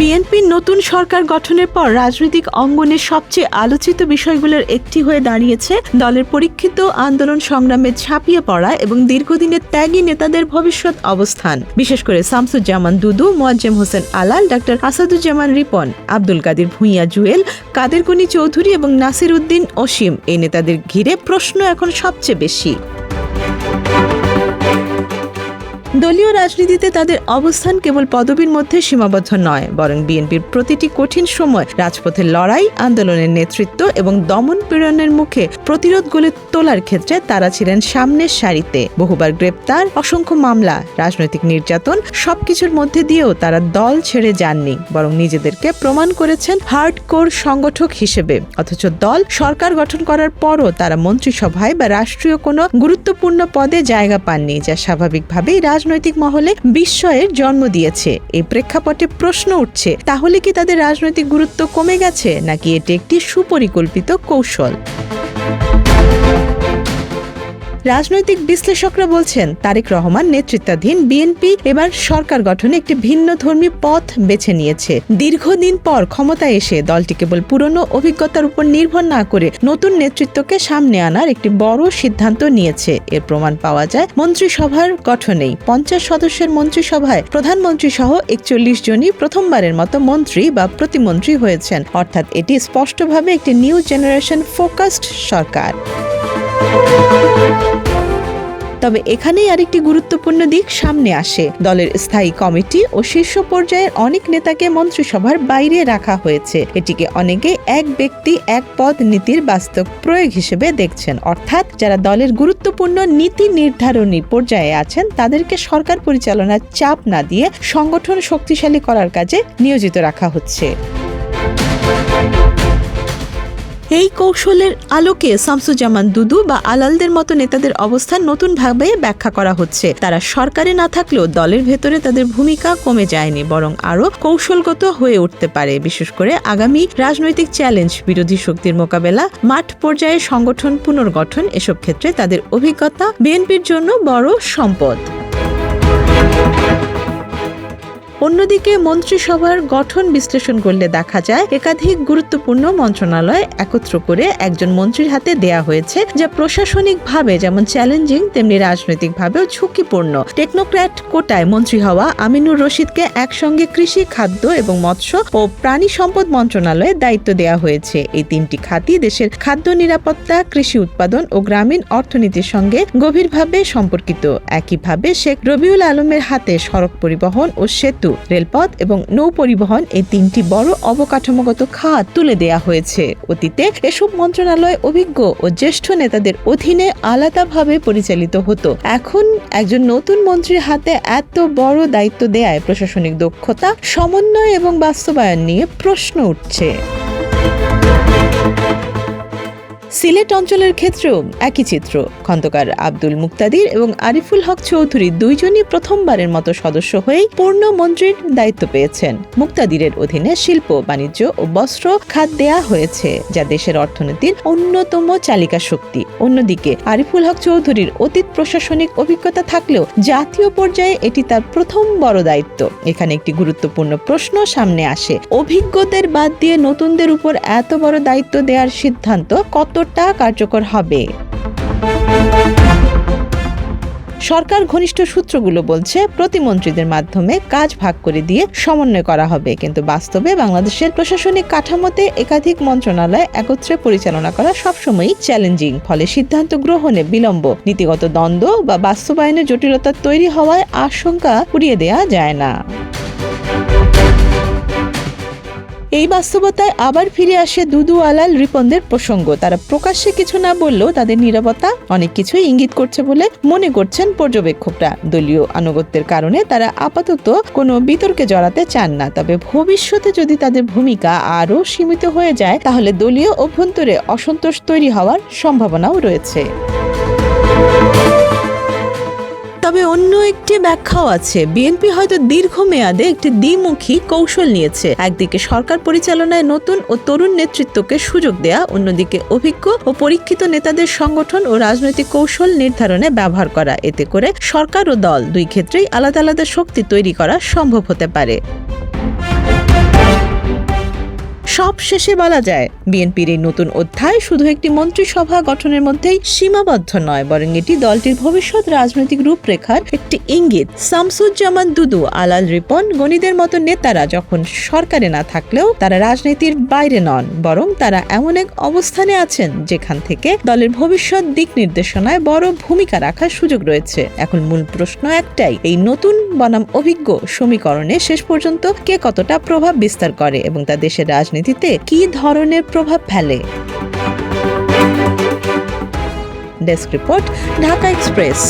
বিএনপির নতুন সরকার গঠনের পর রাজনৈতিক অঙ্গনে সবচেয়ে আলোচিত বিষয়গুলোর একটি হয়ে দাঁড়িয়েছে দলের পরীক্ষিত আন্দোলন সংগ্রামে ঝাঁপিয়ে পড়া এবং দীর্ঘদিনের ত্যাগী নেতাদের ভবিষ্যৎ অবস্থান। বিশেষ করে শামসুজ্জামান দুদু, মোয়াজ্জেম হোসেন আলাল, ডক্টর আসাদুজ্জামান রিপন, আব্দুল কাদির ভূঁইয়া জুয়েল, কাদের গনি চৌধুরী এবং নাসির উদ্দিন অসীম এই নেতাদের ঘিরে প্রশ্ন এখন সবচেয়ে বেশি। দলীয় রাজনীতিতে তাদের অবস্থান কেবল পদবীর মধ্যে সীমাবদ্ধ নয়, বরং বিএনপির প্রতিটি কঠিন সময় রাজপথের লড়াই, আন্দোলনের নেতৃত্ব এবং দমন পীড়নের মুখে প্রতিরোধ গড়ে তোলার ক্ষেত্রে তারা ছিলেন সামনের সারিতে। বহুবার গ্রেপ্তার, অসংখ্য মামলা, রাজনৈতিক নির্যাতন সবকিছুর মধ্যে দিয়েও তারা দল ছেড়ে যাননি, বরং নিজেদেরকে প্রমাণ করেছেন হার্ডকোর সংগঠক হিসেবে। অথচ দল সরকার গঠন করার পরও তারা মন্ত্রিসভায় বা রাষ্ট্রীয় কোনো গুরুত্বপূর্ণ পদে জায়গা পাননি, যা স্বাভাবিকভাবেই রাজনৈতিক মহলে বিস্ময়ের জন্ম দিয়েছে। এই প্রেক্ষাপটে প্রশ্ন উঠছে, তাহলে কি তাদের রাজনৈতিক গুরুত্ব কমে গেছে, নাকি এটি একটি সুপরিকল্পিত কৌশল? রাজনৈতিক বিশ্লেষকরা বলছেন, তারেক রহমান নেতৃত্বাধীন বিএনপি এবার সরকার গঠনে একটি ভিন্নধর্মী পথ বেছে নিয়েছে। দীর্ঘদিন পর ক্ষমতায় এসে দলটি কেবল পুরনো অভিজ্ঞতার উপর নির্ভর না করে নতুন নেতৃত্বকে সামনে আনার একটি বড় সিদ্ধান্ত নিয়েছে। এর প্রমাণ পাওয়া যায় মন্ত্রিসভার গঠনেই। 50 সদস্যের মন্ত্রিসভায় প্রধানমন্ত্রী সহ 41 জনই প্রথমবারের মতো মন্ত্রী বা প্রতিমন্ত্রী হয়েছেন। অর্থাৎ এটি স্পষ্টভাবে একটি নিউ জেনারেশন ফোকাসড সরকার। তবে এখানেই আরেকটি গুরুত্বপূর্ণ দিক সামনে আসে। দলের স্থায়ী কমিটি ও শীর্ষ পর্যায়ের অনেক নেতাকে মন্ত্রিসভার বাইরে রাখা হয়েছে। এটিকে অনেকে এক ব্যক্তি এক পদ নীতির বাস্তব প্রয়োগ হিসেবে দেখছেন। অর্থাৎ যারা দলের গুরুত্বপূর্ণ নীতি নির্ধারণী পর্যায়ে আছেন তাদেরকে সরকার পরিচালনার চাপ না দিয়ে সংগঠন শক্তিশালী করার কাজে নিয়োজিত রাখা হচ্ছে। এই কৌশলের আলোকে শামসুজ্জামান দুদু বা আলালদের মতো নেতাদের অবস্থান নতুনভাবে ব্যাখ্যা করা হচ্ছে। তারা সরকারে না থাকলেও দলের ভেতরে তাদের ভূমিকা কমে যায়নি, বরং আরও কৌশলগত হয়ে উঠতে পারে। বিশেষ করে আগামী রাজনৈতিক চ্যালেঞ্জ, বিরোধী শক্তির মোকাবেলা, মাঠ পর্যায়ে সংগঠন পুনর্গঠন, এসব ক্ষেত্রে তাদের অভিজ্ঞতা বিএনপির জন্য বড় সম্পদ। অন্যদিকে মন্ত্রিসভার গঠন বিশ্লেষণ করলে দেখা যায় একাধিক গুরুত্বপূর্ণ মন্ত্রণালয় একত্র করে একজন মন্ত্রীর হাতে দেয়া হয়েছে, যা প্রশাসনিকভাবে যেমন চ্যালেঞ্জিং তেমনি রাজনৈতিকভাবেও ঝুঁকিপূর্ণ। টেকনোক্র্যাট কোটায় মন্ত্রী হওয়া আমিনুর রশিদকে একসঙ্গে কৃষি, খাদ্য এবং মৎস্য ও প্রাণী সম্পদ মন্ত্রণালয়ে দায়িত্ব দেওয়া হয়েছে। এই তিনটি খাতই দেশের খাদ্য নিরাপত্তা, কৃষি উৎপাদন ও গ্রামীণ অর্থনীতির সঙ্গে গভীরভাবে সম্পর্কিত। একইভাবে শেখ রবিউল আলমের হাতে সড়ক পরিবহন ও সেতু, রেলপথ এবং নৌ পরিবহন এই তিনটি বড় অবকাঠামোগত খাত তুলে দেয়া হয়েছে। অতীতে এসব মন্ত্রণালয় অভিজ্ঞ ও জ্যেষ্ঠ নেতাদের অধীনে আলাদাভাবে পরিচালিত হতো। এখন একজন নতুন মন্ত্রীর হাতে এত বড় দায়িত্ব দেয়ায় প্রশাসনিক দক্ষতা, সমন্বয় এবং বাস্তবায়ন নিয়ে প্রশ্ন উঠছে। সিলেট অঞ্চলের ক্ষেত্রেও একই চিত্র। খন্দকার আব্দুল মুক্তাদির এবং আরিফুল হক চৌধুরী দুইজনই প্রথমবারের মতো সদস্য হয়েই পূর্ণ মন্ত্রীর দায়িত্ব পেয়েছেন। মুক্তাদিরের অধীনে শিল্প, বাণিজ্য ও বস্ত্র খাত দেয়া হয়েছে, যা দেশের অর্থনীতির অন্যতম চালিকা শক্তি। অন্যদিকে আরিফুল হক চৌধুরীর অতীত প্রশাসনিক অভিজ্ঞতা থাকলেও জাতীয় পর্যায়ে এটি তার প্রথম বড় দায়িত্ব। এখানে একটি গুরুত্বপূর্ণ প্রশ্ন সামনে আসে, অভিজ্ঞদের বাদ দিয়ে নতুনদের উপর এত বড় দায়িত্ব দেওয়ার সিদ্ধান্ত কতটা কার্যকর হবে? সরকার ঘনিষ্ঠ সূত্রগুলো বলছে প্রতিমন্ত্রীদের মাধ্যমে কাজ ভাগ করে দিয়ে সমন্বয় করা হবে, কিন্তু বাস্তবে বাংলাদেশের প্রশাসনিক কাঠামোতে একাধিক মন্ত্রণালয় একত্রে পরিচালনা করা সবসময়ই চ্যালেঞ্জিং। ফলে সিদ্ধান্ত গ্রহণে বিলম্ব, নীতিগত দ্বন্দ্ব বা বাস্তবায়নে জটিলতা তৈরি হওয়ায় আশঙ্কা উড়িয়ে দেওয়া যায় না। এই বাস্তবতায় আবার ফিরে আসে দুদু, আলাল, রিপনদের প্রসঙ্গ। তারা প্রকাশ্যে কিছু না বললেও তাদের নীরবতা অনেক কিছুই ইঙ্গিত করছে বলে মনে করছেন পর্যবেক্ষকরা। দলীয় আনুগত্যের কারণে তারা আপাতত কোনো বিতর্কে জড়াতে চান না। তবে ভবিষ্যতে যদি তাদের ভূমিকা আরও সীমিত হয়ে যায়, তাহলে দলীয় অভ্যন্তরে অসন্তোষ তৈরি হওয়ার সম্ভাবনাও রয়েছে। তবে অন্য একটি ব্যাখ্যাও আছে। বিএনপি হয়তো দীর্ঘমেয়াদে একটি দ্বিমুখী কৌশল নিয়েছে। একদিকে সরকার পরিচালনায় নতুন ও তরুণ নেতৃত্বকে সুযোগ দেয়া, অন্যদিকে অভিজ্ঞ ও পরীক্ষিত নেতাদের সংগঠন ও রাজনৈতিক কৌশল নির্ধারণে ব্যবহার করা। এতে করে সরকার ও দল দুই ক্ষেত্রেই আলাদা আলাদা শক্তি তৈরি করা সম্ভব হতে পারে। সব শেষে বলা যায়, বিএনপির এই নতুন অধ্যায় শুধু একটি মন্ত্রিসভা গঠনের মধ্যেই সীমাবদ্ধ নয়, বরং এটি দলটির ভবিষ্যৎ রাজনৈতিক রূপরেখার একটি ইঙ্গিত। শামসুজ্জামান দুদু, আলাল রিপন, গণিদের মতো নেতারা যখন সরকারে না থাকলেও তারা রাজনীতির বাইরে নন, বরং তারা এমন এক অবস্থানে আছেন যেখান থেকে দলের ভবিষ্যৎ দিক নির্দেশনায় বড় ভূমিকা রাখার সুযোগ রয়েছে। এখন মূল প্রশ্ন একটাই, এই নতুন বনাম অভিজ্ঞ সমীকরণে শেষ পর্যন্ত কে কতটা প্রভাব বিস্তার করে এবং তা দেশের রাজনীতিতে কি ধরনের প্রভাব ফেলে। Desk report, Dhaka express.